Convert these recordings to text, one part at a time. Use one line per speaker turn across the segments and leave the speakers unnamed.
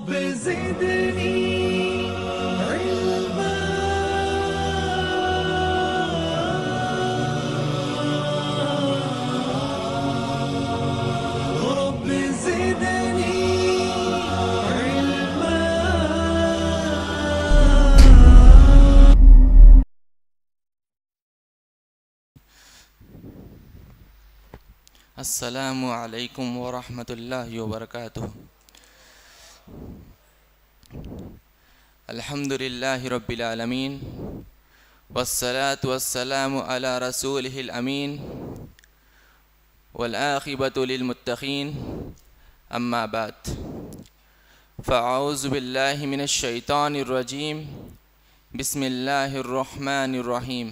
رب زدني علما رب زدني علما.
السلام علیکم ورحمۃ اللہ وبرکاتہ. الحمد للہ رب العالمین والصلاة والسلام علی رسولہ الامین والعاقبۃ للمتقین اما بعد فاعوذ باللہ من الشیطان الرجیم بسم اللہ الرحمن الرحیم.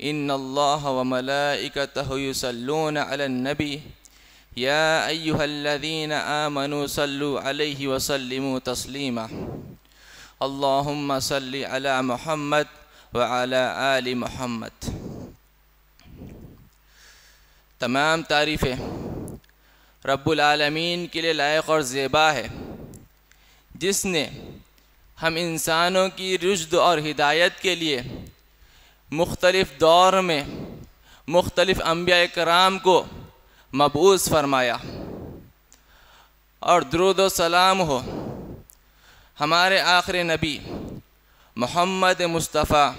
ان اللہ وملائکتہ یصلون علی النبی یا ایہا الذین آمنوا صلوا علیہ وسلموا تسلیما. اللہم صلی علی محمد وعلی آل محمد. تمام تعریفیں رب العالمین کے لیے لائق اور زیبا ہے، جس نے ہم انسانوں کی رشد اور ہدایت کے لیے مختلف دور میں مختلف انبیاء کرام کو مبعوث فرمایا. اور درود و سلام ہو ہمارے آخر نبی محمد مصطفیٰ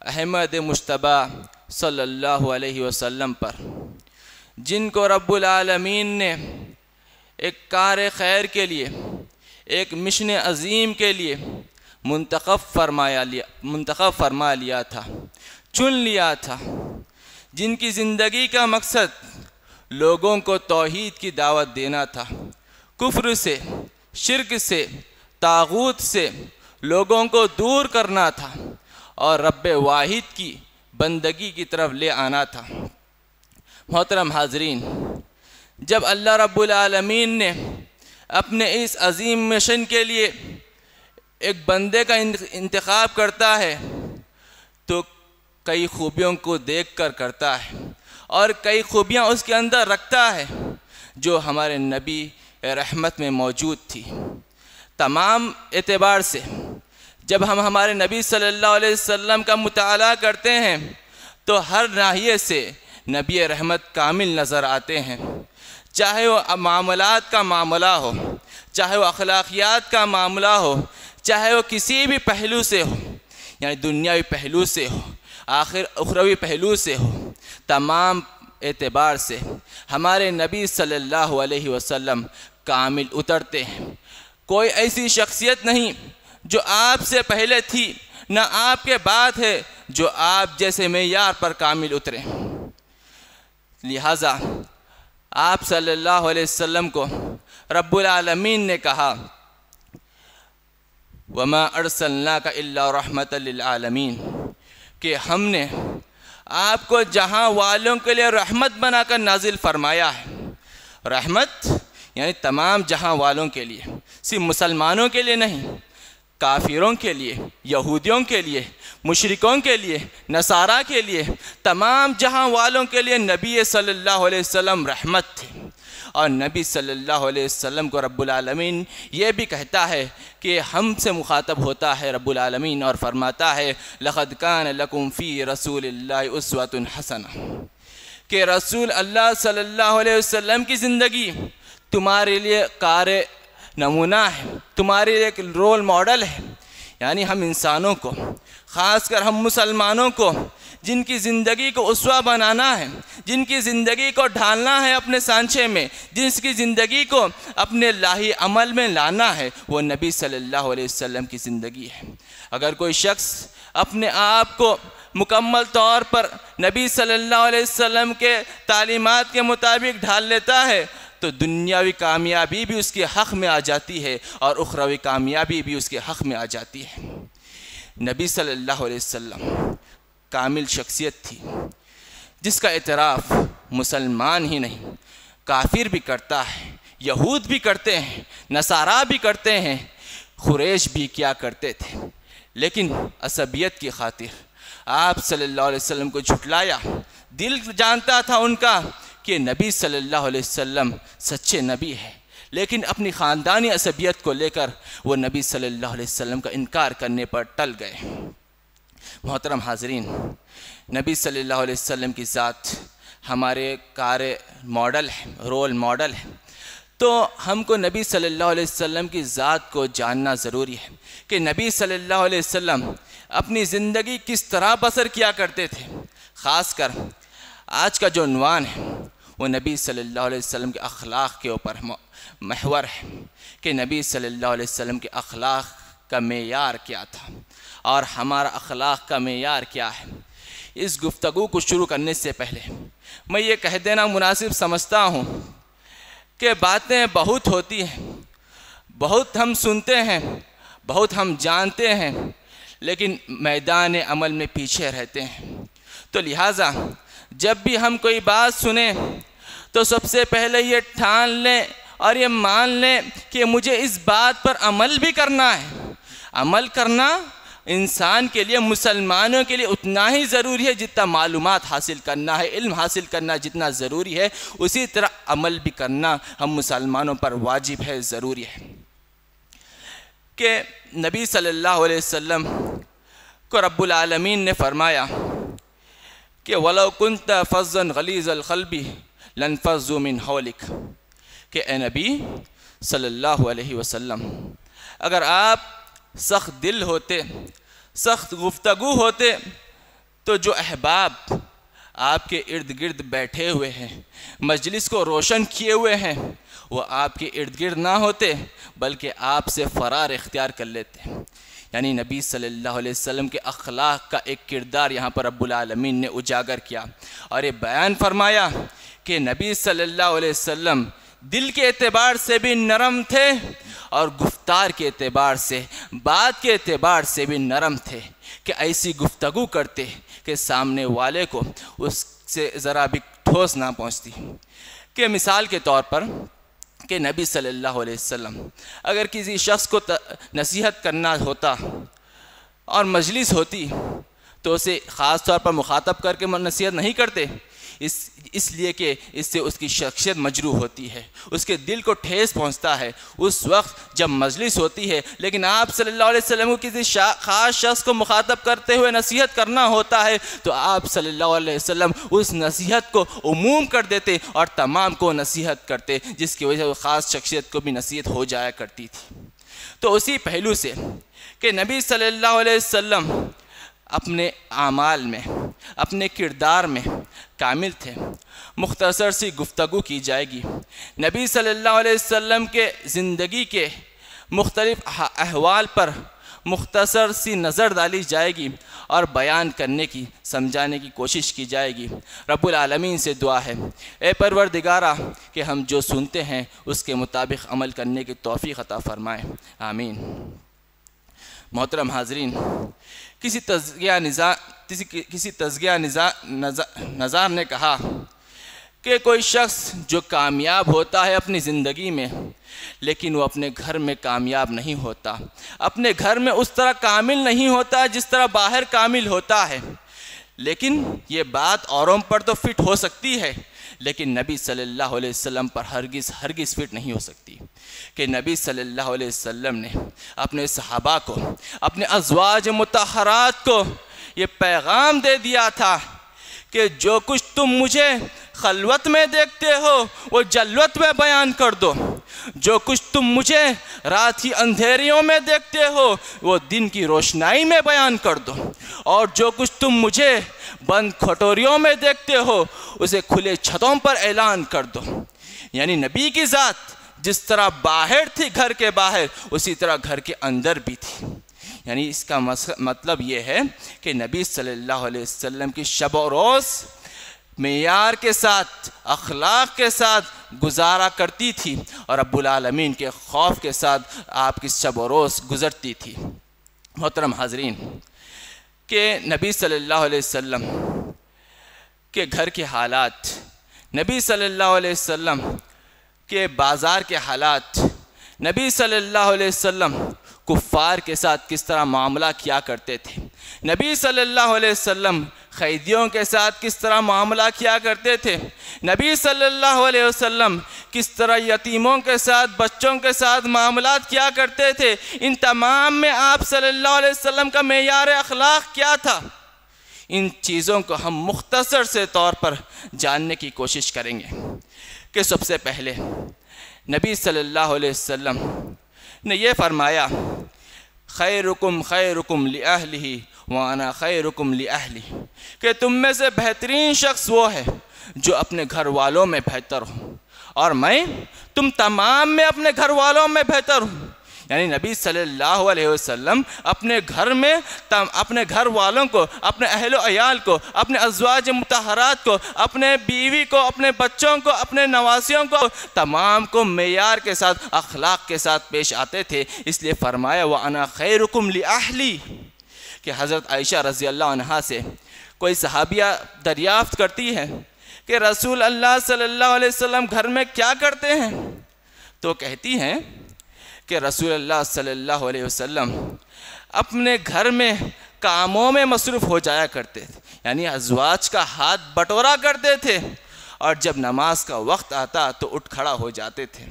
احمد مجتبی صلی اللہ علیہ وسلم پر، جن کو رب العالمین نے ایک کار خیر کے لیے، ایک مشن عظیم کے لیے منتخب فرما لیا تھا، چن لیا تھا، جن کی زندگی کا مقصد لوگوں کو توحید کی دعوت دینا تھا، کفر سے، شرک سے، طاغوت سے لوگوں کو دور کرنا تھا اور رب واحد کی بندگی کی طرف لے آنا تھا. محترم حاضرین، جب اللہ رب العالمین نے اپنے اس عظیم مشن کے لیے ایک بندے کا انتخاب کرتا ہے تو کئی خوبیوں کو دیکھ کر کرتا ہے اور کئی خوبیاں اس کے اندر رکھتا ہے جو ہمارے نبی رحمت میں موجود تھی. تمام اعتبار سے جب ہم ہمارے نبی صلی اللہ علیہ وسلم کا مطالعہ کرتے ہیں تو ہر ناحیے سے نبی رحمت کامل نظر آتے ہیں، چاہے وہ معاملات کا معاملہ ہو، چاہے وہ اخلاقیات کا معاملہ ہو، چاہے وہ کسی بھی پہلو سے ہو، یعنی دنیاوی پہلو سے ہو، اخروی پہلو سے ہو، تمام اعتبار سے ہمارے نبی صلی اللہ علیہ وسلم کامل اترتے ہیں. کوئی ایسی شخصیت نہیں جو آپ سے پہلے تھی، نہ آپ کے بعد ہے جو آپ جیسے معیار پر کامل اترے. لہٰذا آپ صلی اللہ علیہ وسلم کو رب العالمین نے کہا وَمَا أَرْسَلْنَاكَ إِلَّا رَحْمَةً لِلْعَالَمِينَ، کہ ہم نے آپ کو جہاں والوں کے لیے رحمت بنا کر نازل فرمایا ہے. رحمت یعنی تمام جہاں والوں کے لیے، صرف مسلمانوں کے لیے نہیں، کافروں کے لیے، یہودیوں کے لیے، مشرکوں کے لیے، نصارہ کے لیے، تمام جہاں والوں کے لیے نبی صلی اللہ علیہ وسلم رحمت تھے. اور نبی صلی اللہ علیہ وسلم کو رب العالمین یہ بھی کہتا ہے کہ ہم سے مخاطب ہوتا ہے رب العالمین اور فرماتا ہے لَقَدْ كَانَ لَكُمْ فِي رَسُولِ اللَّهِ أُسْوَةٌ حَسَنَةٌ، کہ رسول اللہ صلی اللہ علیہ وسلم کی زندگی تمہارے لیے کار نمونہ ہے، تمہارے لیے ایک رول ماڈل ہے. یعنی ہم انسانوں کو، خاص کر ہم مسلمانوں کو، جن کی زندگی کو اسوہ بنانا ہے، جن کی زندگی کو ڈھالنا ہے اپنے سانچے میں، جس کی زندگی کو اپنے لاہی عمل میں لانا ہے، وہ نبی صلی اللہ علیہ وسلم کی زندگی ہے. اگر کوئی شخص اپنے آپ کو مکمل طور پر نبی صلی اللہ علیہ وسلم کے تعلیمات کے مطابق ڈھال لیتا ہے تو دنیاوی کامیابی بھی اس کے حق میں آ جاتی ہے اور اخروی کامیابی بھی اس کے حق میں آ جاتی ہے. نبی صلی اللہ علیہ وسلم کامل شخصیت تھی جس کا اعتراف مسلمان ہی نہیں، کافر بھی کرتا ہے، یہود بھی کرتے ہیں، نصارہ بھی کرتے ہیں، قریش بھی کیا کرتے تھے. لیکن عصبیت کی خاطر آپ صلی اللہ علیہ وسلم کو جھٹلایا. دل جانتا تھا ان کا کہ نبی صلی اللہ علیہ وسلم سچے نبی ہے، لیکن اپنی خاندانی عصبیت کو لے کر وہ نبی صلی اللہ علیہ وسلم کا انکار کرنے پر ٹل گئے۔ محترم حاضرین، نبی صلی اللہ علیہ وسلم کی ذات ہمارے ماڈل ہے، رول ماڈل ہے، تو ہم کو نبی صلی اللہ علیہ وسلم کی ذات کو جاننا ضروری ہے کہ نبی صلی اللہ علیہ وسلم اپنی زندگی کس طرح بسر کیا کرتے تھے۔ خاص کر آج کا جو عنوان ہے وہ نبی صلی اللہ علیہ وسلم کے اخلاق کے اوپر محور ہے کہ نبی صلی اللہ علیہ وسلم کے اخلاق کا معیار کیا تھا اور ہمارا اخلاق کا معیار کیا ہے۔ اس گفتگو کو شروع کرنے سے پہلے میں یہ کہہ دینا مناسب سمجھتا ہوں کہ باتیں بہت ہوتی ہیں، بہت ہم سنتے ہیں، بہت ہم جانتے ہیں، لیکن میدان عمل میں پیچھے رہتے ہیں۔ تو لہٰذا جب بھی ہم کوئی بات سنیں تو سب سے پہلے یہ ٹھان لیں اور یہ مان لیں کہ مجھے اس بات پر عمل بھی کرنا ہے۔ عمل کرنا انسان کے لیے، مسلمانوں کے لیے اتنا ہی ضروری ہے جتنا معلومات حاصل کرنا ہے، علم حاصل کرنا جتنا ضروری ہے، اسی طرح عمل بھی کرنا ہم مسلمانوں پر واجب ہے، ضروری ہے۔ کہ نبی صلی اللہ علیہ وسلم کو رب العالمین نے فرمایا کہ وَلَوْ كُنْتَ فَظًّا غَلِيظَ الْقَلْبِ لَانفَضُّوا مِنْ حَوْلِكَ کہ اے نبی صلی اللہ علیہ وسلم، اگر آپ سخت دل ہوتے، سخت گفتگو ہوتے، تو جو احباب آپ کے ارد گرد بیٹھے ہوئے ہیں، مجلس کو روشن کیے ہوئے ہیں، وہ آپ کے ارد گرد نہ ہوتے بلکہ آپ سے فرار اختیار کر لیتے۔ یعنی نبی صلی اللہ علیہ وسلم کے اخلاق کا ایک کردار یہاں پر رب العالمین نے اجاگر کیا اور یہ بیان فرمایا کہ نبی صلی اللہ علیہ وسلم دل کے اعتبار سے بھی نرم تھے اور گفتار کے اعتبار سے، بات کے اعتبار سے بھی نرم تھے کہ ایسی گفتگو کرتے کہ سامنے والے کو اس سے ذرا بھی ٹھوس نہ پہنچتی۔ کہ مثال کے طور پر کہ نبی صلی اللہ علیہ وسلم اگر کسی شخص کو نصیحت کرنا ہوتا اور مجلس ہوتی تو اسے خاص طور پر مخاطب کر کے نصیحت نہیں کرتے، اس لیے کہ اس سے اس کی شخصیت مجروح ہوتی ہے، اس کے دل کو ٹھیس پہنچتا ہے اس وقت جب مجلس ہوتی ہے۔ لیکن آپ صلی اللہ علیہ وسلم کو کسی خاص شخص کو مخاطب کرتے ہوئے نصیحت کرنا ہوتا ہے تو آپ صلی اللہ علیہ وسلم اس نصیحت کو عموم کر دیتے اور تمام کو نصیحت کرتے، جس کی وجہ سے خاص شخصیت کو بھی نصیحت ہو جایا کرتی تھی۔ تو اسی پہلو سے کہ نبی صلی اللہ علیہ وسلم اپنے اعمال میں، اپنے کردار میں کامل تھے۔ مختصر سی گفتگو کی جائے گی نبی صلی اللہ علیہ وسلم کے زندگی کے مختلف احوال پر، مختصر سی نظر ڈالی جائے گی اور بیان کرنے کی، سمجھانے کی کوشش کی جائے گی۔ رب العالمین سے دعا ہے اے پروردگارہ کہ ہم جو سنتے ہیں اس کے مطابق عمل کرنے کی توفیق عطا فرمائے، آمین۔ محترم حاضرین، کسی تزکیہ نظار نے کہا کہ کوئی شخص جو کامیاب ہوتا ہے اپنی زندگی میں لیکن وہ اپنے گھر میں کامیاب نہیں ہوتا، اپنے گھر میں اس طرح کامل نہیں ہوتا جس طرح باہر کامل ہوتا ہے۔ لیکن یہ بات اوروں پر تو فٹ ہو سکتی ہے لیکن نبی صلی اللہ علیہ وسلم پر ہرگز فٹ نہیں ہو سکتی۔ کہ نبی صلی اللہ علیہ وسلم نے اپنے صحابہ کو، اپنے ازواج مطہرات کو یہ پیغام دے دیا تھا کہ جو کچھ تم مجھے خلوت میں دیکھتے ہو وہ جلوت میں بیان کر دو، جو کچھ تم مجھے رات کی اندھیریوں میں دیکھتے ہو وہ دن کی روشنائی میں بیان کر دو، اور جو کچھ تم مجھے بند کھٹوریوں میں دیکھتے ہو اسے کھلے چھتوں پر اعلان کر دو۔ یعنی نبی کی ذات جس طرح باہر تھی گھر کے باہر، اسی طرح گھر کے اندر بھی تھی۔ یعنی اس کا مطلب یہ ہے کہ نبی صلی اللہ علیہ وسلم کی شب و روز معیار کے ساتھ، اخلاق کے ساتھ گزارا کرتی تھی اور رب العالمین کے خوف کے ساتھ آپ کی شب و روز گزرتی تھی۔ محترم حاضرین، کہ نبی صلی اللہ علیہ وسلم کے گھر کے حالات، نبی صلی اللہ علیہ وسلم کے بازار کے حالات، نبی صلی اللہ علیہ وسلم کفار کے ساتھ کس طرح معاملہ کیا کرتے تھے، نبی صلی اللہ علیہ وسلم قیدیوں کے ساتھ کس طرح معاملہ کیا کرتے تھے، نبی صلی اللہ علیہ وسلم کس طرح یتیموں کے ساتھ، بچوں کے ساتھ معاملات کیا کرتے تھے، ان تمام میں آپ صلی اللہ علیہ وسلم کا معیار اخلاق کیا تھا، ان چیزوں کو ہم مختصر سے طور پر جاننے کی کوشش کریں گے کہ سب سے پہلے نبی صلی اللہ علیہ وسلم نے یہ فرمایا، خیرکم خیرکم لأہلہ وانا خیرکم لأہلی، کہ تم میں سے بہترین شخص وہ ہے جو اپنے گھر والوں میں بہتر ہو، اور میں تم تمام میں اپنے گھر والوں میں بہتر ہوں۔ یعنی نبی صلی اللہ علیہ وسلم اپنے گھر میں اپنے گھر والوں کو، اپنے اہل و عیال کو، اپنے ازواج مطہرات کو، اپنے بیوی کو، اپنے بچوں کو، اپنے نواسیوں کو، تمام کو معیار کے ساتھ، اخلاق کے ساتھ پیش آتے تھے۔ اس لیے فرمایا وَأَنَا خَيْرُكُمْ لِأَهْلِي، کہ حضرت عائشہ رضی اللہ عنہا سے کوئی صحابیہ دریافت کرتی ہے کہ رسول اللہ صلی اللہ علیہ وسلم گھر میں کیا کرتے ہیں، تو کہتی ہیں کہ رسول اللہ صلی اللہ علیہ وسلم اپنے گھر میں کاموں میں مصروف ہو جایا کرتے تھے، یعنی ازواج کا ہاتھ بٹورا کرتے تھے، اور جب نماز کا وقت آتا تو اٹھ کھڑا ہو جاتے تھے۔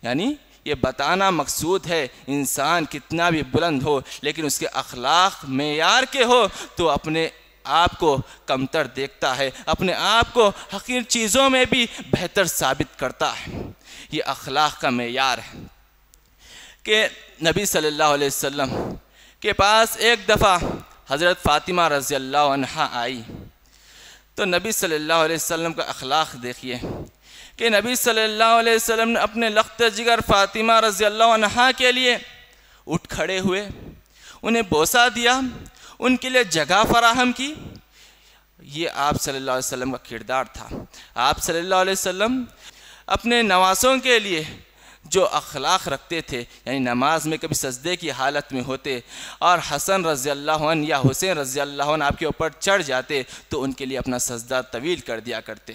یعنی یہ بتانا مقصود ہے انسان کتنا بھی بلند ہو لیکن اس کے اخلاق معیار کے ہو تو اپنے آپ کو کمتر دیکھتا ہے، اپنے آپ کو حقیر چیزوں میں بھی بہتر ثابت کرتا ہے۔ یہ اخلاق کا معیار ہے کہ نبی صلی اللہ علیہ وسلم کے پاس ایک دفعہ حضرت فاطمہ رضی اللہ عنہا آئی، تو نبی صلی اللہ علیہ وسلم کا اخلاق دیکھیے کہ نبی صلی اللہ علیہ وسلم نے اپنے لخت جگر فاطمہ رضی اللہ عنہا کے لیے اٹھ کھڑے ہوئے، انہیں بوسہ دیا، ان کے لیے جگہ فراہم کی۔ یہ آپ صلی اللہ علیہ وسلم کا کردار تھا۔ آپ صلی اللہ علیہ وسلم اپنے نواسوں کے لیے جو اخلاق رکھتے تھے، یعنی نماز میں کبھی سجدے کی حالت میں ہوتے اور حسن رضی اللہ عنہ یا حسین رضی اللہ عنہ آپ کے اوپر چڑھ جاتے تو ان کے لیے اپنا سجدہ طویل کر دیا کرتے،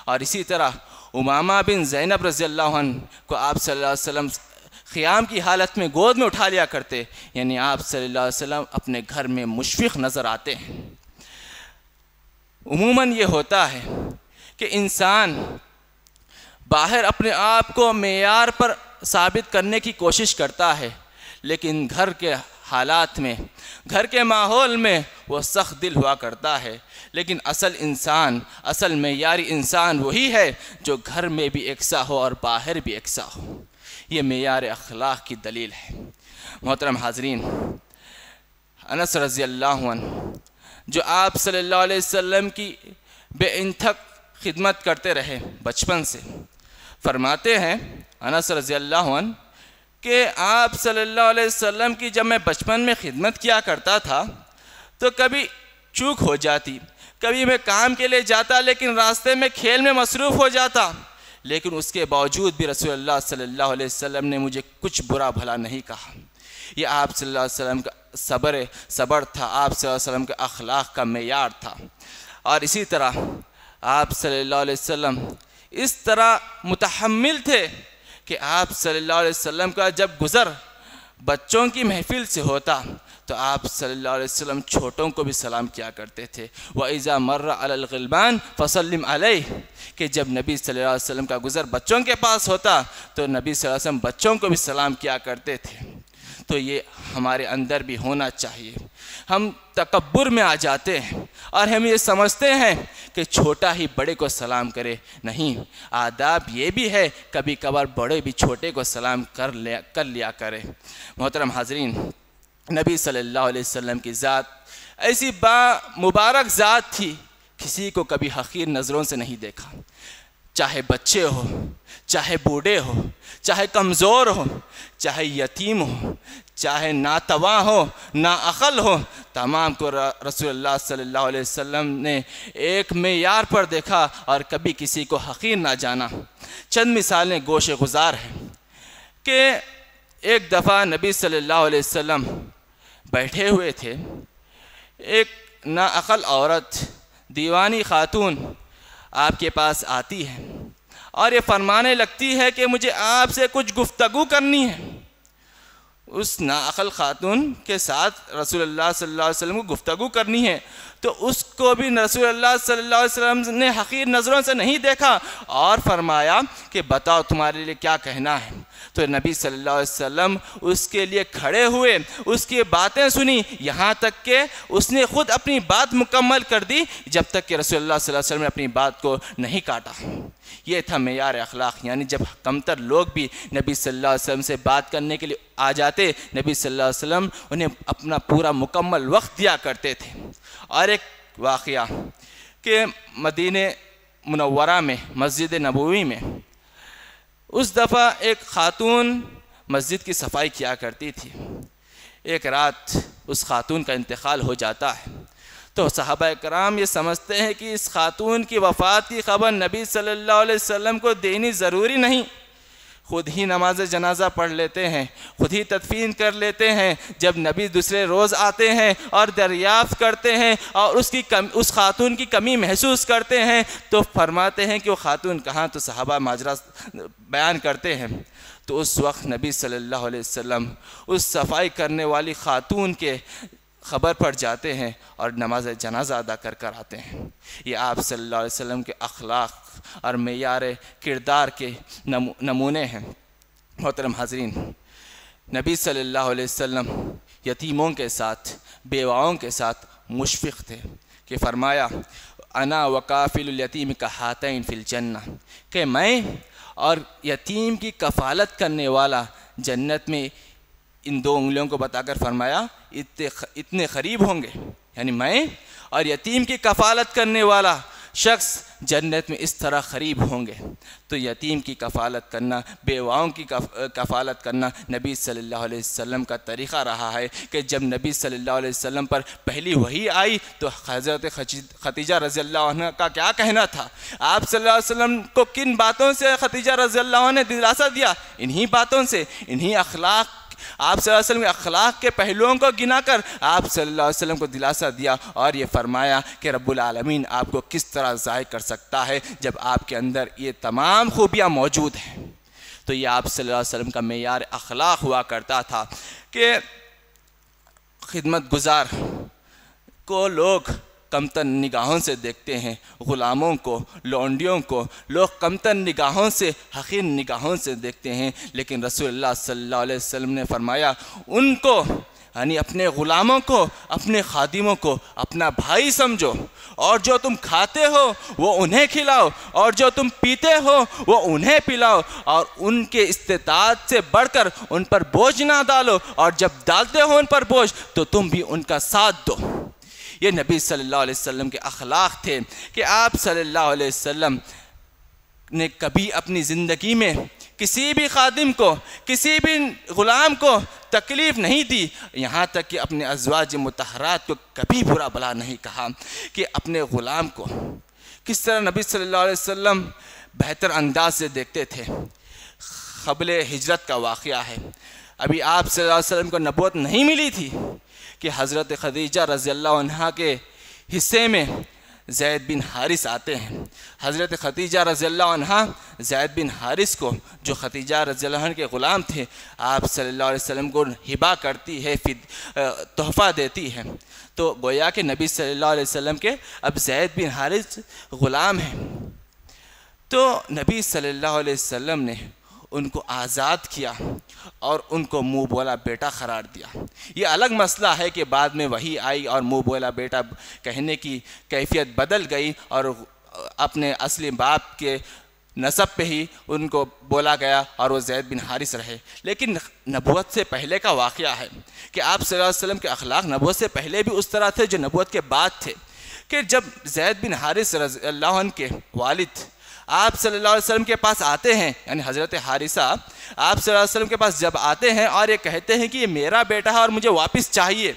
اور اسی طرح امامہ بن زینب رضی اللہ عنہ کو آپ صلی اللہ علیہ وسلم قیام کی حالت میں گود میں اٹھا لیا کرتے، یعنی آپ صلی اللہ علیہ وسلم اپنے گھر میں مشفق نظر آتے ہیں۔ عموماً یہ ہوتا ہے کہ انسان باہر اپنے آپ کو معیار پر ثابت کرنے کی کوشش کرتا ہے، لیکن گھر کے حالات میں، گھر کے ماحول میں وہ سخت دل ہوا کرتا ہے، لیکن اصل انسان، اصل معیاری انسان وہی ہے جو گھر میں بھی یکساں ہو اور باہر بھی یکساں ہو۔ یہ معیار اخلاق کی دلیل ہے۔ محترم حاضرین، انس رضی اللہ عنہ جو آپ صلی اللہ علیہ وسلم کی بے انتہا خدمت کرتے رہے بچپن سے، فرماتے ہیں انس رضی اللہ عنہ کہ آپ صلی اللہ علیہ وسلم کی جب میں بچپن میں خدمت کیا کرتا تھا تو کبھی چوک ہو جاتی، کبھی میں کام کے لیے جاتا لیکن راستے میں کھیل میں مصروف ہو جاتا، لیکن اس کے باوجود بھی رسول اللہ صلی اللہ علیہ وسلم نے مجھے کچھ برا بھلا نہیں کہا۔ یہ آپ صلی اللہ علیہ وسلم کا صبر تھا، آپ صلی اللہ علیہ وسلم کا اخلاق کا معیار تھا۔ اور اسی طرح آپ صلی اللہ علیہ وسلم اس طرح متحمل تھے کہ آپ صلی اللہ علیہ وسلم کا جب گزر بچوں کی محفل سے ہوتا تو آپ صلی اللہ علیہ وسلم چھوٹوں کو بھی سلام کیا کرتے تھے۔ وَإِذَا مَرَّ عَلَى الْغِلْمَانِ فَسَلِّمْ عَلَيْهِ، کہ جب نبی صلی اللہ علیہ وسلم کا گزر بچوں کے پاس ہوتا تو نبی صلی اللہ علیہ وسلم بچوں کو بھی سلام کیا کرتے تھے۔ تو یہ ہمارے اندر بھی ہونا چاہیے۔ ہم تکبر میں آ جاتے ہیں اور ہم یہ سمجھتے ہیں کہ چھوٹا ہی بڑے کو سلام کرے، نہیں، آداب یہ بھی ہے کبھی کبھار بڑے بھی چھوٹے کو سلام کر لیا کرے۔ محترم حاضرین، نبی صلی اللہ علیہ وسلم کی ذات ایسی مبارک ذات تھی، کسی کو کبھی حقیر نظروں سے نہیں دیکھا، چاہے بچے ہو، چاہے بوڑھے ہو، چاہے کمزور ہو، چاہے یتیم ہو، چاہے ناتواں ہو، ناعقل ہو، تمام کو رسول اللہ صلی اللہ علیہ وسلم نے ایک معیار پر دیکھا اور کبھی کسی کو حقیر نہ جانا۔ چند مثالیں گوشِ گزار ہیں کہ ایک دفعہ نبی صلی اللہ علیہ وسلم بیٹھے ہوئے تھے، ایک ناعقل عورت، دیوانی خاتون آپ کے پاس آتی ہے اور یہ فرمانے لگتی ہے کہ مجھے آپ سے کچھ گفتگو کرنی ہے۔ اس ناعقل خاتون کے ساتھ رسول اللہ صلی اللہ علیہ وسلم کو گفتگو کرنی ہے تو اس کو بھی رسول اللہ صلی اللہ علیہ وسلم نے حقیر نظروں سے نہیں دیکھا اور فرمایا کہ بتاؤ تمہارے لیے کیا کہنا ہے. تو نبی صلی اللہ علیہ وسلم اس کے لیے کھڑے ہوئے, اس کی باتیں سنی, یہاں تک کہ اس نے خود اپنی بات مکمل کر دی جب تک کہ رسول اللہ صلی اللہ علیہ وسلم نے اپنی بات کو نہیں کاٹا. یہ تھا معیار اخلاق, یعنی جب کمتر لوگ بھی نبی صلی اللہ علیہ وسلم سے بات کرنے کے لیے آ جاتے, نبی صلی اللہ علیہ وسلم انہیں اپنا پورا مکمل وقت دیا کرتے تھے. اور ایک واقعہ کہ مدینہ منورہ میں مسجد نبوی میں اس دفعہ ایک خاتون مسجد کی صفائی کیا کرتی تھی. ایک رات اس خاتون کا انتقال ہو جاتا ہے تو صحابہ کرام یہ سمجھتے ہیں کہ اس خاتون کی وفات کی خبر نبی صلی اللہ علیہ وسلم کو دینی ضروری نہیں, خود ہی نماز جنازہ پڑھ لیتے ہیں, خود ہی تدفین کر لیتے ہیں. جب نبی دوسرے روز آتے ہیں اور دریافت کرتے ہیں اور اس خاتون کی کمی محسوس کرتے ہیں تو فرماتے ہیں کہ وہ خاتون کہاں, تو صحابہ ماجرا بیان کرتے ہیں. تو اس وقت نبی صلی اللہ علیہ وسلم اس صفائی کرنے والی خاتون کے خبر پر جاتے ہیں اور نماز جنازہ ادا کر آتے ہیں. یہ آپ صلی اللہ علیہ وسلم کے اخلاق اور معیار کردار کے نمونے ہیں. محترم حاضرین, نبی صلی اللہ علیہ وسلم یتیموں کے ساتھ, بیواؤں کے ساتھ مشفق تھے کہ فرمایا انا وکافل الیتیم کہاتین فی الجنہ, کہ میں اور یتیم کی کفالت کرنے والا جنت میں ان دو انگلیوں کو بتا کر فرمایا اتنے قریب ہوں گے, یعنی میں اور یتیم کی کفالت کرنے والا شخص جنت میں اس طرح قریب ہوں گے. تو یتیم کی کفالت کرنا, بیواؤں کی کفالت کرنا نبی صلی اللہ علیہ وسلم کا طریقہ رہا ہے کہ جب نبی صلی اللہ علیہ وسلم پر پہلی وحی آئی تو حضرت خدیجہ رضی اللہ عنہ کا کیا کہنا تھا, آپ صلی اللہ علیہ وسلم کو کن باتوں سے خدیجہ رضی اللہ عنہ نے دلاسا دیا, انہی باتوں سے, انہی اخلاق, آپ صلی اللہ علیہ وسلم کے اخلاق کے پہلوؤں کو گنا کر آپ صلی اللہ علیہ وسلم کو دلاسا دیا اور یہ فرمایا کہ رب العالمین آپ کو کس طرح ضائع کر سکتا ہے جب آپ کے اندر یہ تمام خوبیاں موجود ہیں. تو یہ آپ صلی اللہ علیہ وسلم کا معیار اخلاق ہوا کرتا تھا کہ خدمت گزار کو لوگ کمتر نگاہوں سے دیکھتے ہیں, غلاموں کو, لونڈیوں کو لوگ کمتر نگاہوں سے, حقیر نگاہوں سے دیکھتے ہیں. لیکن رسول اللہ صلی اللہ علیہ وسلم نے فرمایا ان کو, یعنی اپنے غلاموں کو, اپنے خادموں کو اپنا بھائی سمجھو, اور جو تم کھاتے ہو وہ انہیں کھلاؤ, اور جو تم پیتے ہو وہ انہیں پلاؤ, اور ان کے استطاعت سے بڑھ کر ان پر بوجھ نہ ڈالو, اور جب ڈالتے ہو ان پر بوجھ تو تم بھی ان کا ساتھ دو. یہ نبی صلی اللہ علیہ وسلم کے اخلاق تھے کہ آپ صلی اللہ علیہ وسلم نے کبھی اپنی زندگی میں کسی بھی خادم کو, کسی بھی غلام کو تکلیف نہیں دی, یہاں تک کہ اپنے ازواج مطہرات کو کبھی برا بھلا نہیں کہا. کہ اپنے غلام کو کس طرح نبی صلی اللہ علیہ وسلم بہتر انداز سے دیکھتے تھے. قبل ہجرت کا واقعہ ہے, ابھی آپ صلی اللہ علیہ وسلم کو نبوت نہیں ملی تھی کہ حضرت خدیجہ رضی اللہ عنہ کے حصے میں زید بن حارث آتے ہیں. حضرت خدیجہ رضی اللہ عنہ زید بن حارث کو, جو خدیجہ رضی اللہ عنہ کے غلام تھے, آپ صلی اللہ علیہ وسلم کو ہبہ کرتی ہے, تحفہ دیتی ہے. تو گویا کہ نبی صلی اللہ علیہ وسلم کے اب زید بن حارث غلام ہیں, تو نبی صلی اللہ علیہ وسلم نے ان کو آزاد کیا اور ان کو منہ بولا بیٹا قرار دیا. یہ الگ مسئلہ ہے کہ بعد میں وہی آئی اور منہ بولا بیٹا کہنے کی کیفیت بدل گئی اور اپنے اصلی باپ کے نسب پہ ہی ان کو بولا گیا اور وہ زید بن حارث رہے. لیکن نبوت سے پہلے کا واقعہ ہے کہ آپ صلی اللہ علیہ وسلم کے اخلاق نبوت سے پہلے بھی اس طرح تھے جو نبوت کے بعد تھے. کہ جب زید بن حارث رضی اللہ عنہ کے والد آپ صلی اللہ علیہ وسلم کے پاس آتے ہیں, یعنی حضرت حارثہ آپ صلی اللہ علیہ وسلم کے پاس جب آتے ہیں اور یہ کہتے ہیں کہ یہ میرا بیٹا ہے اور مجھے واپس چاہیے,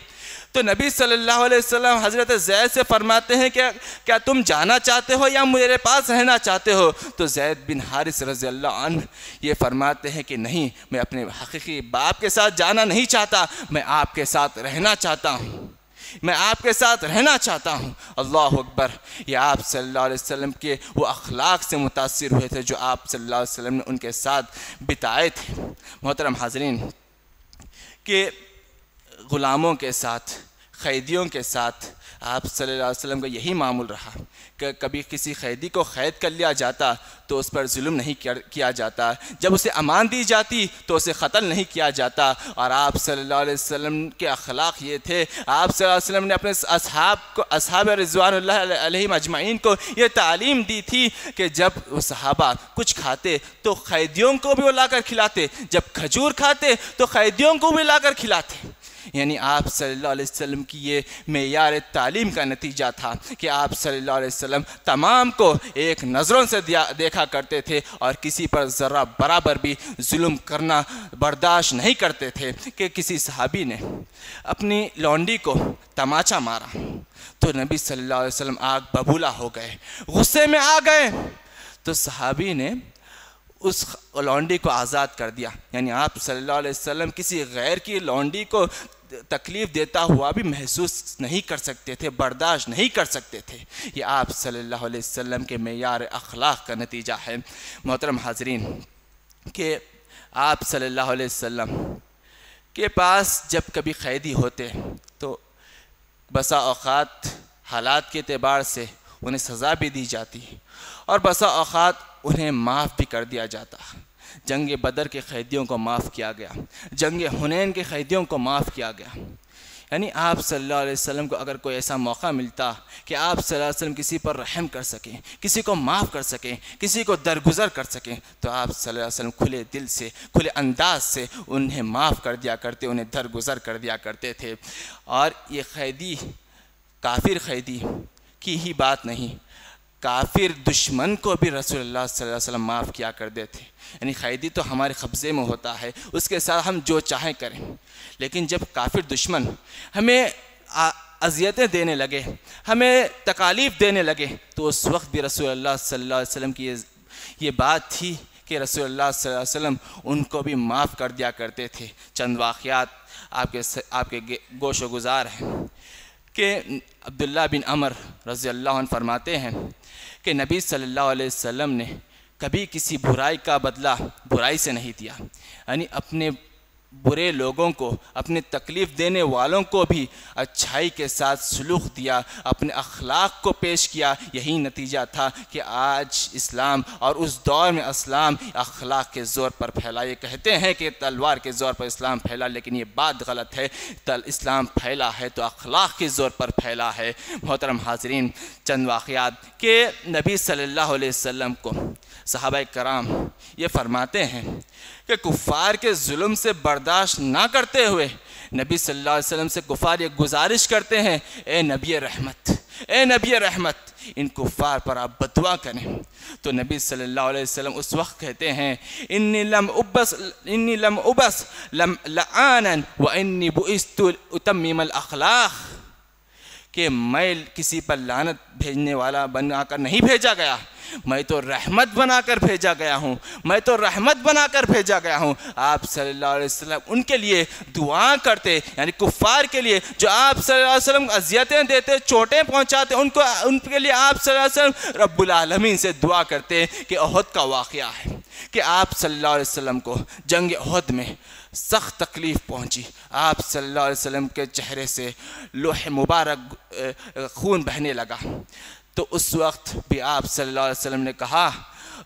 تو نبی صلی اللہ علیہ وسلم حضرت زید سے فرماتے ہیں کہ کیا تم جانا چاہتے ہو یا میرے پاس رہنا چاہتے ہو؟ تو زید بن حارث رضی اللہ عنہ یہ فرماتے ہیں کہ نہیں, میں اپنے حقیقی باپ کے ساتھ جانا نہیں چاہتا, میں آپ کے ساتھ رہنا چاہتا ہوں, میں آپ کے ساتھ رہنا چاہتا ہوں. اللہ اکبر. یہ آپ صلی اللہ علیہ وسلم کے وہ اخلاق سے متاثر ہوئے تھے جو آپ صلی اللہ علیہ وسلم نے ان کے ساتھ بتائے تھے. محترم حاضرین, کہ غلاموں کے ساتھ، قیدیوں کے ساتھ آپ صلی اللہ علیہ وسلم کا یہی معمول رہا کہ کبھی کسی قیدی کو قید کر لیا جاتا تو اس پر ظلم نہیں کیا جاتا، جب اسے امان دی جاتی تو اسے قتل نہیں کیا جاتا۔ اور آپ صلی اللہ علیہ وسلم کے اخلاق یہ تھے، آپ صلی اللہ علیہ وسلم نے اپنے اصحاب رضوان اللہ علیہم اجمعین کو یہ تعلیم دی تھی کہ جب وہ صحابہ کچھ کھاتے تو قیدیوں کو بھی وہ لا کر کھلاتے، جب کھجور کھاتے تو قیدیوں کو بھی لا کر کھلاتے۔ یعنی آپ صلی اللہ علیہ وسلم کی یہ معیار تعلیم کا نتیجہ تھا کہ آپ صلی اللہ علیہ وسلم تمام کو ایک نظروں سے دیکھا کرتے تھے اور کسی پر ذرہ برابر بھی ظلم کرنا برداشت نہیں کرتے تھے۔ کہ کسی صحابی نے اپنی لونڈی کو تماچا مارا تو نبی صلی اللہ علیہ وسلم آگ ببولا ہو گئے، غصے میں آ گئے، تو صحابی نے اس لونڈی کو آزاد کر دیا۔ یعنی آپ صلی اللہ علیہ وسلم کسی غیر کی لونڈی کو تکلیف دیتا ہوا بھی محسوس نہیں کر سکتے تھے، برداشت نہیں کر سکتے تھے۔ یہ آپ صلی اللہ علیہ وسلم کے معیار اخلاق کا نتیجہ ہے۔ محترم حاضرین، کہ آپ صلی اللہ علیہ وسلم کے پاس جب کبھی قیدی ہوتے تو بسا اوقات حالات کے اعتبار سے انہیں سزا بھی دی جاتی اور بسا اوقات انہیں معاف بھی کر دیا جاتا۔ جنگ بدر کے قیدیوں کو معاف کیا گیا، جنگ حنین کے قیدیوں کو معاف کیا گیا۔ یعنی آپ صلی اللہ علیہ وسلم کو اگر کوئی ایسا موقع ملتا کہ آپ صلی اللہ علیہ وسلم کسی پر رحم کر سکیں، کسی کو معاف کر سکیں، کسی کو درگزر کر سکیں، تو آپ صلی اللہ علیہ وسلم کھلے دل سے، کھلے انداز سے انہیں معاف کر دیا کرتے، انہیں درگزر کر دیا کرتے تھے۔ اور یہ قیدی کافر قیدی کی ہی بات نہیں، کافر دشمن کو بھی رسول اللہ صلی اللہ علیہ وسلم معاف کیا کرتے تھے۔ یعنی قیدی تو ہمارے قبضے میں ہوتا ہے، اس کے ساتھ ہم جو چاہیں کریں، لیکن جب کافر دشمن ہمیں اذیتیں دینے لگے، ہمیں تکالیف دینے لگے، تو اس وقت بھی رسول اللہ صلی اللہ علیہ وسلم کی یہ بات تھی کہ رسول اللہ صلی اللہ علیہ وسلم ان کو بھی معاف کر دیا کرتے تھے۔ چند واقعات آپ کے گوش و گزار ہیں کہ عبداللہ بن عمر رضی اللہ عنہ فرماتے ہیں کہ نبی صلی اللہ علیہ وسلم نے کبھی کسی برائی کا بدلہ برائی سے نہیں دیا۔ یعنی اپنے برے لوگوں کو، اپنے تکلیف دینے والوں کو بھی اچھائی کے ساتھ سلوک دیا، اپنے اخلاق کو پیش کیا۔ یہی نتیجہ تھا کہ آج اسلام اور اس دور میں اسلام اخلاق کے زور پر پھیلا۔ یہ کہتے ہیں کہ تلوار کے زور پر اسلام پھیلا، لیکن یہ بات غلط ہے۔ اسلام پھیلا ہے تو اخلاق کے زور پر پھیلا ہے۔ محترم حاضرین، چند واقعات کہ نبی صلی اللہ علیہ وسلم کو صحابہ کرام یہ فرماتے ہیں کہ کفار کے ظلم سے برداشت نہ کرتے ہوئے نبی صلی اللہ علیہ وسلم سے کفار یہ گزارش کرتے ہیں، اے نبی رحمت، اے نبی رحمت، ان کفار پر آپ بددعا کریں۔ تو نبی صلی اللہ علیہ وسلم اس وقت کہتے ہیں، انی لم ابس لعانا وانی بعثت اتمم الاخلاق، کہ میں کسی پر لعنت بھیجنے والا بنا کر نہیں بھیجا گیا، میں تو رحمت بنا کر بھیجا گیا ہوں، میں تو رحمت بنا کر بھیجا گیا ہوں۔ آپ صلی اللہ علیہ وسلم ان کے لیے دعا کرتے، یعنی کفار کے لیے جو آپ صلی اللہ علیہ وسلم اذیتیں دیتے، چوٹیں پہنچاتے، ان کے لیے آپ صلی اللہ علیہ وسلم رب العالمین سے دعا کرتے۔ کہ احد کا واقعہ ہے کہ آپ صلی اللہ علیہ وسلم کو جنگ احد میں سخت تکلیف پہنچی، آپ صلی اللہ علیہ وسلم کے چہرے سے لوح مبارک خون بہنے لگا، تو اس وقت بھی آپ صلی اللہ علیہ وسلم نے کہا،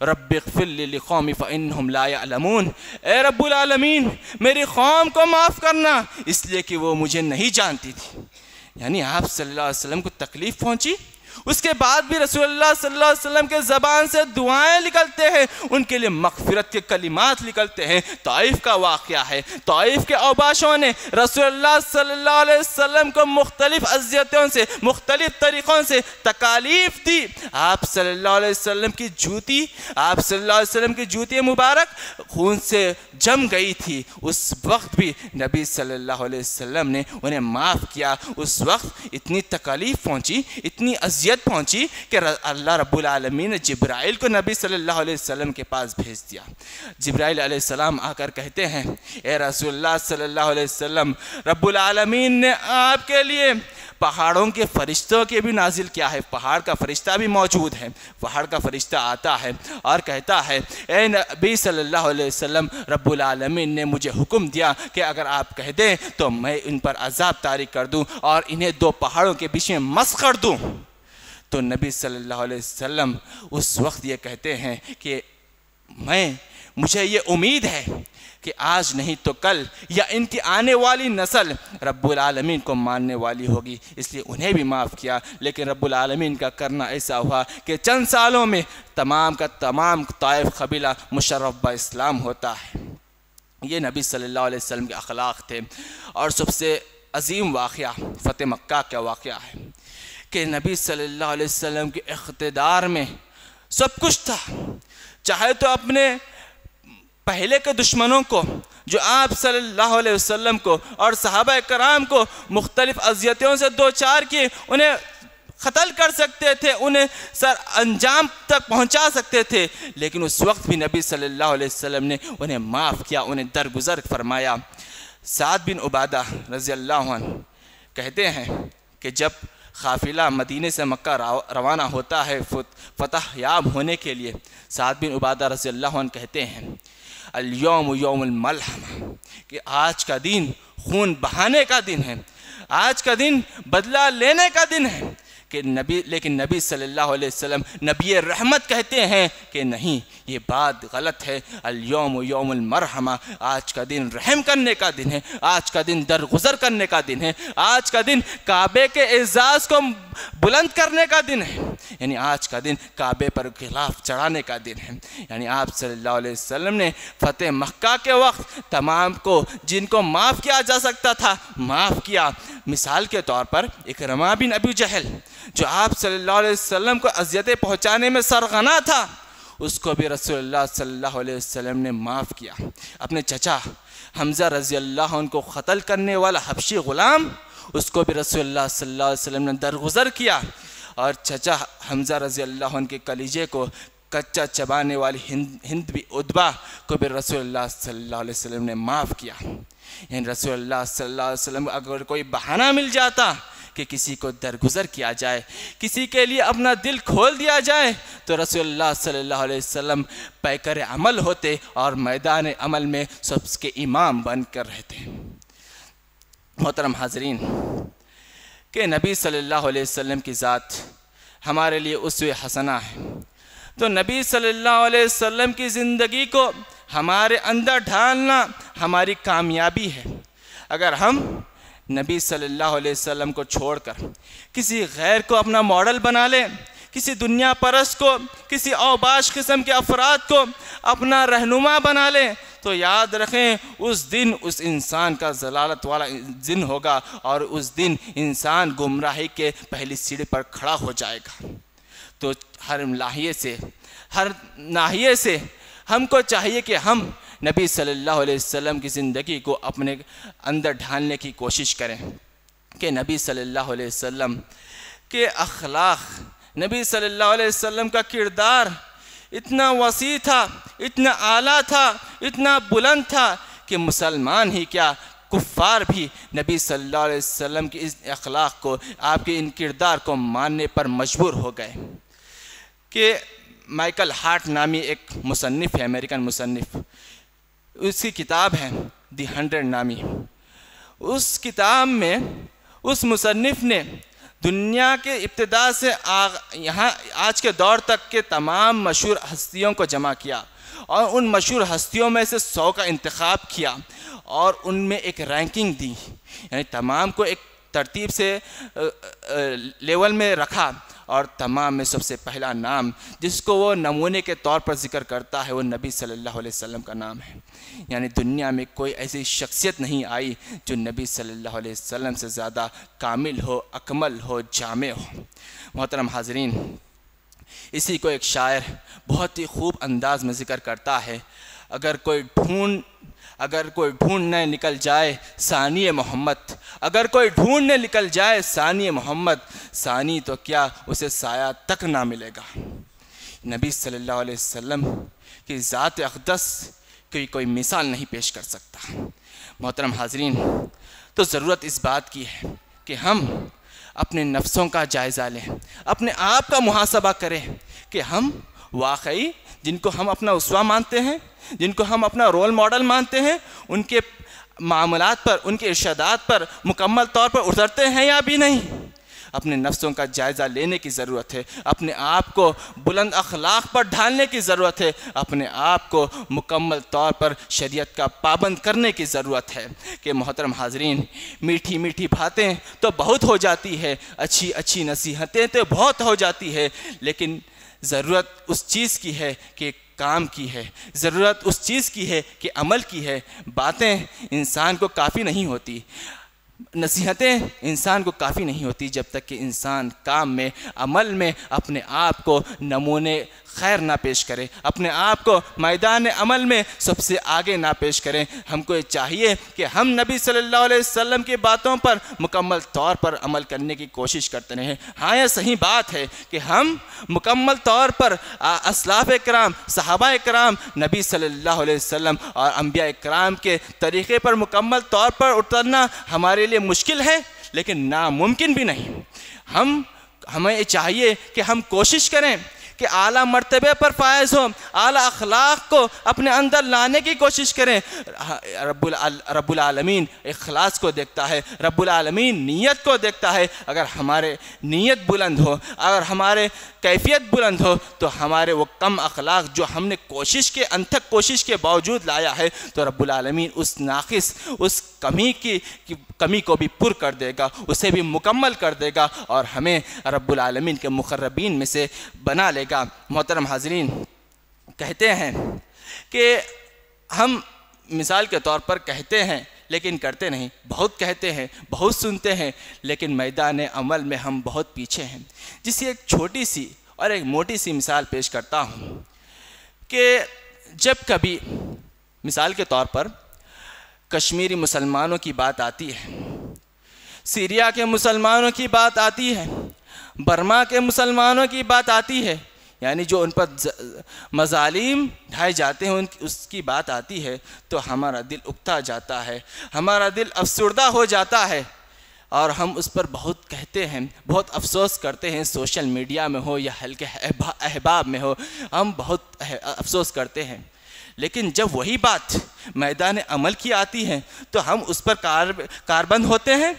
رب اغفر لی لقومی فإنہم لا یعلمون، اے رب العالمین میری قوم کو معاف کرنا، اس لیے کہ وہ مجھے نہیں جانتی تھی۔ یعنی آپ صلی اللہ علیہ وسلم کو تکلیف پہنچی، اس کے بعد بھی رسول اللہ صلی اللہ علیہ وسلم کے زبان سے دعائیں نکلتے ہیں، ان کے لیے مغفرت کے کلمات نکلتے ہیں۔ طائف کا واقعہ ہے، طائف کے اوباشوں نے رسول اللہ صلی اللہ علیہ وسلم کو مختلف اذیتوں سے، مختلف طریقوں سے تکالیف دی۔ آپ صلی اللہ علیہ وسلم کی جوتی، آپ صلی اللہ علیہ وسلم کی جوتی مبارک خون سے جم گئی تھی، اس وقت بھی نبی صلی اللہ علیہ وسلم نے انہیں معاف کیا۔ اس وقت اتنی تکالیف پہنچی، اتنی اذیت پہنچی کہ اللہ رب العالمین نے جبرائیل کو نبی صلی اللہ علیہ وسلم کے پاس بھیج دیا۔ جبرائیل علیہ السلام آ کر کہتے ہیں، اے رسول اللہ صلی اللہ علیہ وسلم، رب العالمین نے آپ کے لیے پہاڑوں کے فرشتوں کے بھی نازل کیا ہے، پہاڑ کا فرشتہ بھی موجود ہے، پہاڑ کا فرشتہ آتا ہے اور کہتا ہے اے نبی صلی اللہ علیہ وسلم، رب العالمین نے مجھے حکم دیا کہ اگر آپ کہہ دیں تو میں ان پر عذاب طاری کر دوں اور انہیں 2 پہاڑوں کے بیچ میں مسخ کر دوں۔ تو نبی صلی اللہ علیہ وسلم اس وقت یہ کہتے ہیں کہ مجھے یہ امید ہے کہ آج نہیں تو کل یا ان کی آنے والی نسل رب العالمین کو ماننے والی ہوگی، اس لیے انہیں بھی معاف کیا۔ لیکن رب العالمین کا کرنا ایسا ہوا کہ چند سالوں میں تمام کا تمام طائف قبیلہ مشرف با اسلام ہوتا ہے۔ یہ نبی صلی اللہ علیہ وسلم کے اخلاق تھے۔ اور سب سے عظیم واقعہ فتح مکہ کا واقعہ ہے کہ نبی صلی اللہ علیہ وسلم کے اقتدار میں سب کچھ تھا، چاہے تو اپنے پہلے کے دشمنوں کو جو آپ صلی اللہ علیہ وسلم کو اور صحابہ کرام کو مختلف اذیتوں سے دوچار کیے، انہیں قتل کر سکتے تھے، انہیں سر انجام تک پہنچا سکتے تھے، لیکن اس وقت بھی نبی صلی اللہ علیہ وسلم نے انہیں معاف کیا، انہیں درگزر فرمایا۔ سعد بن عبادہ رضی اللہ عنہ کہتے ہیں کہ جب قافلہ مدینے سے مکہ روانہ ہوتا ہے فتح یاب ہونے کے لیے، سعد بن عبادہ رضی اللہ عنہ کہتے ہیں الیوم یوم الملحمہ، کہ آج کا دن خون بہانے کا دن ہے، آج کا دن بدلہ لینے کا دن ہے۔ لیکن نبی صلی اللہ علیہ وسلم نبی رحمت کہتے ہیں کہ نہیں، یہ بات غلط ہے، الیوم یوم المرحمہ، آج کا دن رحم کرنے کا دن ہے، آج کا دن درگزر کرنے کا دن ہے، آج کا دن کعبے کے اعزاز کو بلند کرنے کا دن ہے، یعنی آج کا دن کعبے پر غلاف چڑھانے کا دن ہے۔ یعنی آپ صلی اللہ علیہ وسلم نے فتح مکہ کے وقت تمام کو جن کو معاف کیا جا سکتا تھا معاف کیا۔ مثال کے طور پر اکرمہ بن ابی جہل جو آپ صلی اللہ علیہ وسلم کو اذیتیں پہنچانے میں سرغنہ تھا، اس کو بھی رسول اللہ صلی اللہ علیہ وسلم نے معاف کیا۔ اپنے چچا حمزہ رضی اللہ عنہ کو قتل کرنے والا حبشی غلام، اس کو بھی رسول اللہ صلی اللہ علیہ وسلم نے درگزر کیا، اور چچا حمزہ رضی اللہ عنہ کے کلیجے کو کچا چبانے والی ہند بھی ادبا کو بھی رسول اللہ صلی اللہ علیہ وسلم نے معاف کیا۔ یعنی رسول اللہ صلی اللہ علیہ وسلم اگر کوئی بہانہ مل جاتا کہ کسی کو درگزر کیا جائے، کسی کے لیے اپنا دل کھول دیا جائے، تو رسول اللہ صلی اللہ علیہ وسلم پیکر عمل ہوتے اور میدان عمل میں سب کے امام بن کر رہتے۔ محترم حاضرین، کہ نبی صلی اللہ علیہ وسلم کی ذات ہمارے لیے اسوہ حسنہ ہے، تو نبی صلی اللہ علیہ وسلم کی زندگی کو ہمارے اندر ڈھالنا ہماری کامیابی ہے۔ اگر ہم نبی صلی اللہ علیہ وسلم کو چھوڑ کر کسی غیر کو اپنا ماڈل بنا لیں، کسی دنیا پرست کو، کسی اوباش قسم کے افراد کو اپنا رہنما بنا لیں، تو یاد رکھیں اس دن اس انسان کا ضلالت والا دن ہوگا، اور اس دن انسان گمراہی کے پہلی سیڑھی پر کھڑا ہو جائے گا۔ تو ہر ناحیے سے ہم کو چاہیے کہ ہم نبی صلی اللہ علیہ وسلم کی زندگی کو اپنے اندر ڈھالنے کی کوشش کریں، کہ نبی صلی اللہ علیہ وسلم کے اخلاق، نبی صلی اللہ علیہ وسلم کا کردار اتنا وسیع تھا، اتنا اعلیٰ تھا، اتنا بلند تھا کہ مسلمان ہی کیا، کفار بھی نبی صلی اللہ علیہ وسلم کی اس اخلاق کو، آپ کے ان کردار کو ماننے پر مجبور ہو گئے۔ کہ مائیکل ہارٹ نامی ایک مصنف ہے، امریکن مصنف، اس کی کتاب ہے دی 100 نامی۔ اس کتاب میں اس مصنف نے دنیا کے ابتدا سے یہاں آج کے دور تک کے تمام مشہور ہستیوں کو جمع کیا، اور ان مشہور ہستیوں میں سے 100 کا انتخاب کیا، اور ان میں ایک رینکنگ دی، یعنی تمام کو ایک ترتیب سے لیول میں رکھا، اور تمام میں سب سے پہلا نام جس کو وہ نمونے کے طور پر ذکر کرتا ہے وہ نبی صلی اللہ علیہ وسلم کا نام ہے۔ یعنی دنیا میں کوئی ایسی شخصیت نہیں آئی جو نبی صلی اللہ علیہ وسلم سے زیادہ کامل ہو، اکمل ہو، جامع ہو۔ محترم حاضرین، اسی کو ایک شاعر بہت ہی خوب انداز میں ذکر کرتا ہے، اگر کوئی ڈھونڈنے نکل جائے ثانی محمد، اگر کوئی ڈھونڈنے نکل جائے ثانی محمد، ثانی تو کیا اسے سایہ تک نہ ملے گا۔ نبی صلی اللہ علیہ وسلم کی ذات اقدس کی کوئی مثال نہیں پیش کر سکتا۔ محترم حاضرین، تو ضرورت اس بات کی ہے کہ ہم اپنے نفسوں کا جائزہ لیں، اپنے آپ کا محاسبہ کریں کہ ہم واقعی جن کو ہم اپنا اسوہ مانتے ہیں، جن کو ہم اپنا رول ماڈل مانتے ہیں، ان کے معاملات پر، ان کے ارشادات پر مکمل طور پر اترتے ہیں یا بھی نہیں۔ اپنے نفسوں کا جائزہ لینے کی ضرورت ہے، اپنے آپ کو بلند اخلاق پر ڈھالنے کی ضرورت ہے، اپنے آپ کو مکمل طور پر شریعت کا پابند کرنے کی ضرورت ہے۔ کہ محترم حاضرین، میٹھی میٹھی باتیں تو بہت ہو جاتی ہے، اچھی اچھی نصیحتیں تو بہت ہو جاتی ہے، لیکن ضرورت اس چیز کی ہے کہ کام کی ہے، ضرورت اس چیز کی ہے کہ عمل کی ہے۔ باتیں انسان کو کافی نہیں ہوتی، نصیحتیں انسان کو کافی نہیں ہوتی جب تک کہ انسان کام میں، عمل میں اپنے آپ کو نمونے خیر نہ پیش کرے، اپنے آپ کو میدان عمل میں سب سے آگے نہ پیش کریں۔ ہم کو یہ چاہیے کہ ہم نبی صلی اللہ علیہ وسلم کی باتوں پر مکمل طور پر عمل کرنے کی کوشش کرتے رہیں۔ ہاں، یہ صحیح بات ہے کہ ہم مکمل طور پر اسلاف کرام، صحابہ کرام، نبی صلی اللہ علیہ وسلم اور انبیاء کرام کے طریقے پر مکمل طور پر اترنا ہمارے لیے مشکل ہے، لیکن ناممکن بھی نہیں۔ ہمیں یہ چاہیے کہ ہم کوشش کریں کہ اعلیٰ مرتبے پر فائز ہو، اعلیٰ اخلاق کو اپنے اندر لانے کی کوشش کریں۔ رب العالمین اخلاص کو دیکھتا ہے، رب العالمین نیت کو دیکھتا ہے۔ اگر ہمارے نیت بلند ہو، اگر ہمارے کیفیت بلند ہو، تو ہمارے وہ کم اخلاق جو ہم نے کوشش کے انتھک کوشش کے باوجود لایا ہے، تو رب العالمین اس ناقص، اس کمی کو بھی پر کر دے گا، اسے بھی مکمل کر دے گا، اور ہمیں رب العالمین کے مقربین میں سے بنا لے گا۔ محترم حاضرین، کہتے ہیں کہ ہم مثال کے طور پر کہتے ہیں لیکن کرتے نہیں، بہت کہتے ہیں، بہت سنتے ہیں، لیکن میدان عمل میں ہم بہت پیچھے ہیں۔ جس کی ایک چھوٹی سی اور ایک موٹی سی مثال پیش کرتا ہوں کہ جب کبھی مثال کے طور پر کشمیری مسلمانوں کی بات آتی ہے، سیریا کے مسلمانوں کی بات آتی ہے، برما کے مسلمانوں کی بات آتی ہے، یعنی جو ان پر مظالم ڈھائے جاتے ہیں اس کی بات آتی ہے، تو ہمارا دل اکتا جاتا ہے، ہمارا دل افسردہ ہو جاتا ہے، اور ہم اس پر بہت کہتے ہیں، بہت افسوس کرتے ہیں، سوشل میڈیا میں ہو یا حلقے احباب میں ہو، ہم بہت افسوس کرتے ہیں۔ لیکن جب وہی بات میدان عمل کی آتی ہے تو ہم اس پر کاربند ہوتے ہیں۔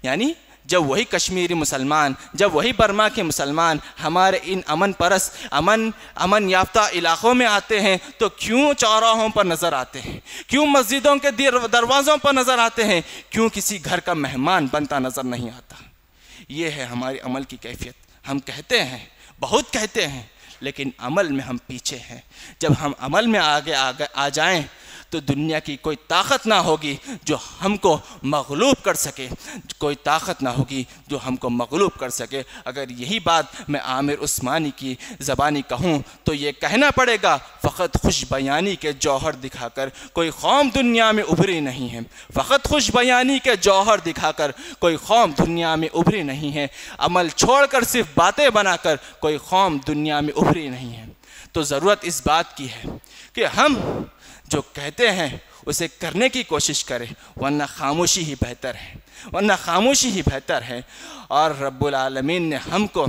یعنی جب وہی کشمیری مسلمان، جب وہی برما کے مسلمان ہمارے ان امن پرست، امن یافتہ علاقوں میں آتے ہیں تو کیوں چوراہوں پر نظر آتے ہیں، کیوں مسجدوں کے دروازوں پر نظر آتے ہیں، کیوں کسی گھر کا مہمان بنتا نظر نہیں آتا؟ یہ ہے ہماری عمل کی کیفیت۔ ہم کہتے ہیں، بہت کہتے ہیں، لیکن عمل میں ہم پیچھے ہیں۔ جب ہم عمل میں آگے آ جائیں تو دنیا کی کوئی طاقت نہ ہوگی جو ہم کو مغلوب کر سکے، کوئی طاقت نہ ہوگی جو ہم کو مغلوب کر سکے۔ اگر یہی بات میں عامر عثمانی کی زبانی کہوں تو یہ کہنا پڑے گا، فقط خوش بیانی کے جوہر دکھا کر کوئی قوم دنیا میں ابھری نہیں ہے، فقط خوش بیانی کے جوہر دکھا کر کوئی قوم دنیا میں ابھری نہیں ہے، عمل چھوڑ کر صرف باتیں بنا کر کوئی قوم دنیا میں ابھری نہیں ہے۔ تو ضرورت اس بات کی ہے کہ ہم جو کہتے ہیں اسے کرنے کی کوشش کریں، ورنہ خاموشی ہی بہتر ہے، ورنہ خاموشی ہی بہتر ہے۔ اور رب العالمین نے ہم کو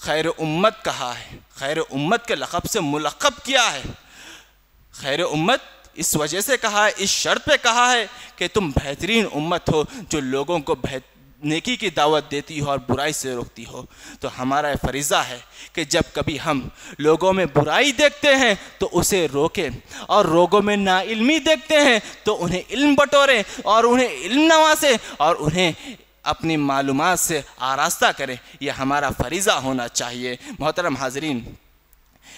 خیر امت کہا ہے، خیر امت کے لقب سے ملقب کیا ہے۔ خیر امت اس وجہ سے کہا ہے، اس شرط پہ کہا ہے کہ تم بہترین امت ہو جو لوگوں کو نیکی کی دعوت دیتی ہو اور برائی سے روکتی ہو۔ تو ہمارا یہ فریضہ ہے کہ جب کبھی ہم لوگوں میں برائی دیکھتے ہیں تو اسے روکیں، اور لوگوں میں ناعلمی دیکھتے ہیں تو انہیں علم بٹوریں اور انہیں علم نوازیں اور انہیں اپنی معلومات سے آراستہ کریں۔ یہ ہمارا فریضہ ہونا چاہیے۔ محترم حاضرین،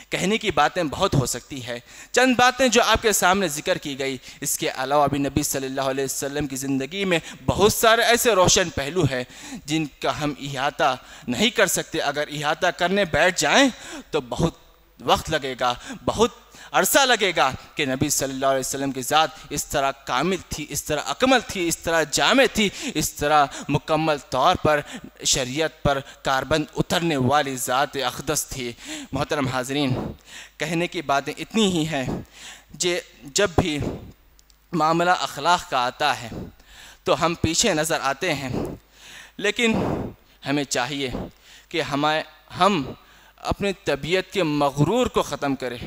کہنے کی باتیں بہت ہو سکتی ہے، چند باتیں جو آپ کے سامنے ذکر کی گئی، اس کے علاوہ بھی نبی صلی اللہ علیہ وسلم کی زندگی میں بہت سارے ایسے روشن پہلو ہیں جن کا ہم احاطہ نہیں کر سکتے۔ اگر احاطہ کرنے بیٹھ جائیں تو بہت وقت لگے گا، بہت عرصہ لگے گا کہ نبی صلی اللہ علیہ وسلم کی ذات اس طرح کامل تھی، اس طرح اکمل تھی، اس طرح جامع تھی، اس طرح مکمل طور پر شریعت پر کاربند اترنے والی ذات اقدس تھی۔ محترم حاضرین، کہنے کی باتیں اتنی ہی ہیں، جب بھی معاملہ اخلاق کا آتا ہے تو ہم پیچھے نظر آتے ہیں، لیکن ہمیں چاہیے کہ ہم اپنی طبیعت کے مغرور کو ختم کریں،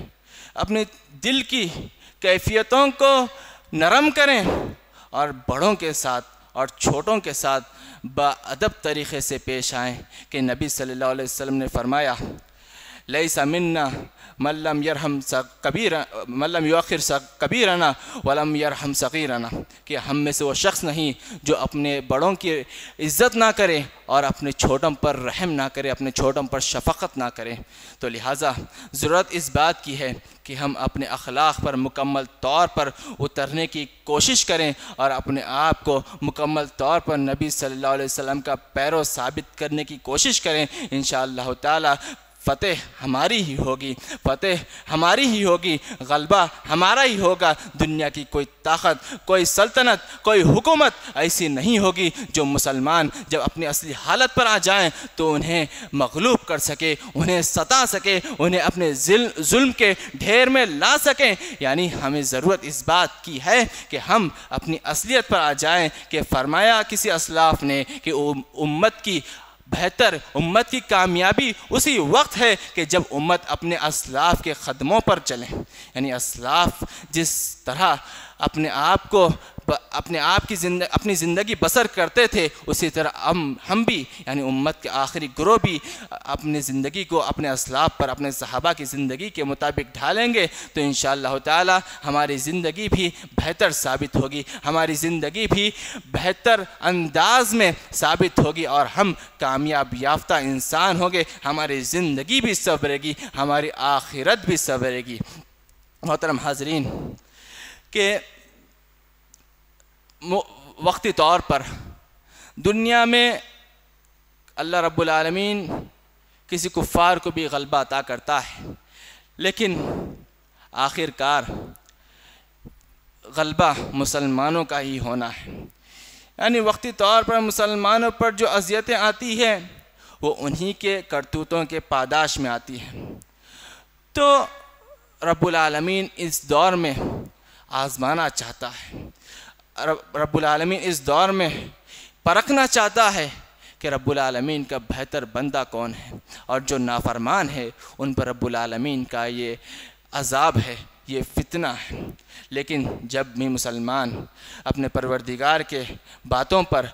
اپنے دل کی کیفیتوں کو نرم کریں اور بڑوں کے ساتھ اور چھوٹوں کے ساتھ باادب طریقے سے پیش آئیں کہ نبی صلی اللہ علیہ وسلم نے فرمایا لیس منا من لم یؤخر کبیرنا ولم یرحم صغیرنا، کہ ہم میں سے وہ شخص نہیں جو اپنے بڑوں کی عزت نہ کرے اور اپنے چھوٹوں پر رحم نہ کرے، اپنے چھوٹوں پر شفقت نہ کرے۔ تو لہٰذا ضرورت اس بات کی ہے کہ ہم اپنے اخلاق پر مکمل طور پر اترنے کی کوشش کریں اور اپنے آپ کو مکمل طور پر نبی صلی اللہ علیہ وسلم کا پیرو ثابت کرنے کی کوشش کریں۔ انشاءاللہ تعالی فتح ہماری ہی ہوگی، فتح ہماری ہی ہوگی، غلبہ ہمارا ہی ہوگا۔ دنیا کی کوئی طاقت، کوئی سلطنت، کوئی حکومت ایسی نہیں ہوگی جو مسلمان جب اپنی اصلی حالت پر آ جائیں تو انہیں مغلوب کر سکے، انہیں ستا سکے، انہیں اپنے ظلم کے ڈھیر میں لا سکیں۔ یعنی ہمیں ضرورت اس بات کی ہے کہ ہم اپنی اصلیت پر آ جائیں کہ فرمایا کسی اسلاف نے کہ امت کی بہتر، امت کی کامیابی اسی وقت ہے کہ جب امت اپنے اسلاف کے قدموں پر چلے۔ یعنی اسلاف جس طرح اپنے آپ کی اپنی زندگی بسر کرتے تھے، اسی طرح ہم بھی یعنی امت کے آخری گروہ بھی اپنی زندگی کو اپنے اسلاف پر، اپنے صحابہ کی زندگی کے مطابق ڈھالیں گے تو انشاءاللہ تعالی ہماری زندگی بھی بہتر ثابت ہوگی، ہماری زندگی بھی بہتر انداز میں ثابت ہوگی اور ہم کامیاب یافتہ انسان ہوں گے، ہماری زندگی بھی سنورے گی، ہماری آخرت بھی سنورے گی۔ محترم حاضرین، کہ وقتی طور پر دنیا میں اللہ رب العالمین کسی کفار کو بھی غلبہ عطا کرتا ہے، لیکن آخر کار غلبہ مسلمانوں کا ہی ہونا ہے۔ یعنی وقتی طور پر مسلمانوں پر جو اذیتیں آتی ہیں وہ انہی کے کرتوتوں کے پاداش میں آتی ہیں۔ تو رب العالمین اس دور میں آزمانا چاہتا ہے، رب العالمین اس دور میں پرکھنا چاہتا ہے کہ رب العالمین کا بہتر بندہ کون ہے، اور جو نافرمان ہے ان پر رب العالمین کا یہ عذاب ہے، یہ فتنہ ہے۔ لیکن جب بھی مسلمان اپنے پروردگار کے باتوں پر،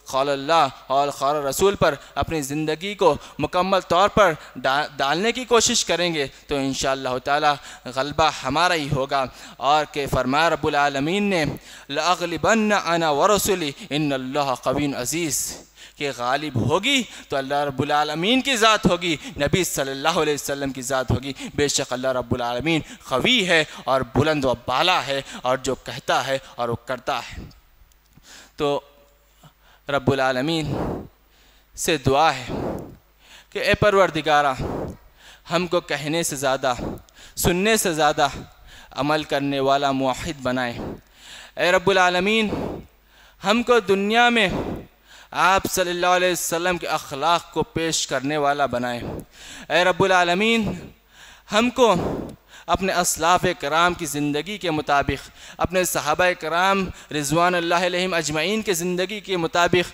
قول اللہ اور قول رسول پر اپنی زندگی کو مکمل طور پر ڈالنے کی کوشش کریں گے تو انشاءاللہ تعالی غلبہ ہمارا ہی ہوگا۔ اور کہ فرمایا رب العالمین نے لَأَغْلِبَنَّ أَنَا وَرُسُلِي إِنَّ اللَّهَ قَوِيٌّ عَزِيزٌ، کہ غالب ہوگی تو اللہ رب العالمین کی ذات ہوگی، نبی صلی اللہ علیہ وسلم کی ذات ہوگی۔ بے شک اللہ رب العالمین قوی ہے اور بلند و بالا ہے اور جو کہتا ہے اور وہ کرتا ہے۔ تو رب العالمین سے دعا ہے کہ اے پروردگارہ، ہم کو کہنے سے زیادہ، سننے سے زیادہ عمل کرنے والا موحد بنائے۔ اے رب العالمین، ہم کو دنیا میں آپ صلی اللہ علیہ وسلم کے اخلاق کو پیش کرنے والا بنائے۔ اے رب العالمین، ہم کو اپنے اسلاف کرام کی زندگی کے مطابق، اپنے صحابہ کرام رضوان اللہ علیہم اجمعین کے زندگی کے مطابق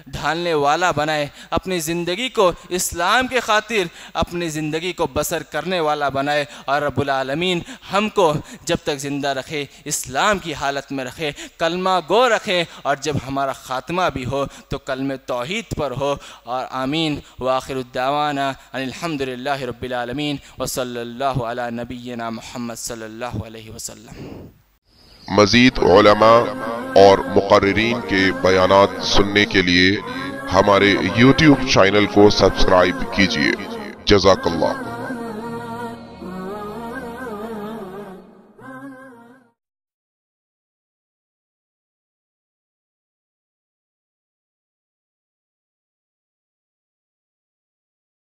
ڈھالنے والا بنائے، اپنی زندگی کو اسلام کے خاطر اپنی زندگی کو بسر کرنے والا بنائے۔ اور رب العالمین ہم کو جب تک زندہ رکھے اسلام کی حالت میں رکھے، کلمہ گو رکھے، اور جب ہمارا خاتمہ بھی ہو تو کلمہ توحید پر ہو۔ اور آمین۔ وآخر الدعوانا ان الحمدللہ رب العالمین وصلی اللہ علی نبینا محمد صلی اللہ علیہ وسلم۔
مزید علماء اور مقررین کے بیانات سننے کے لیے ہمارے YouTube چینل کو سبسکرائب کیجیے۔ جزاک اللہ۔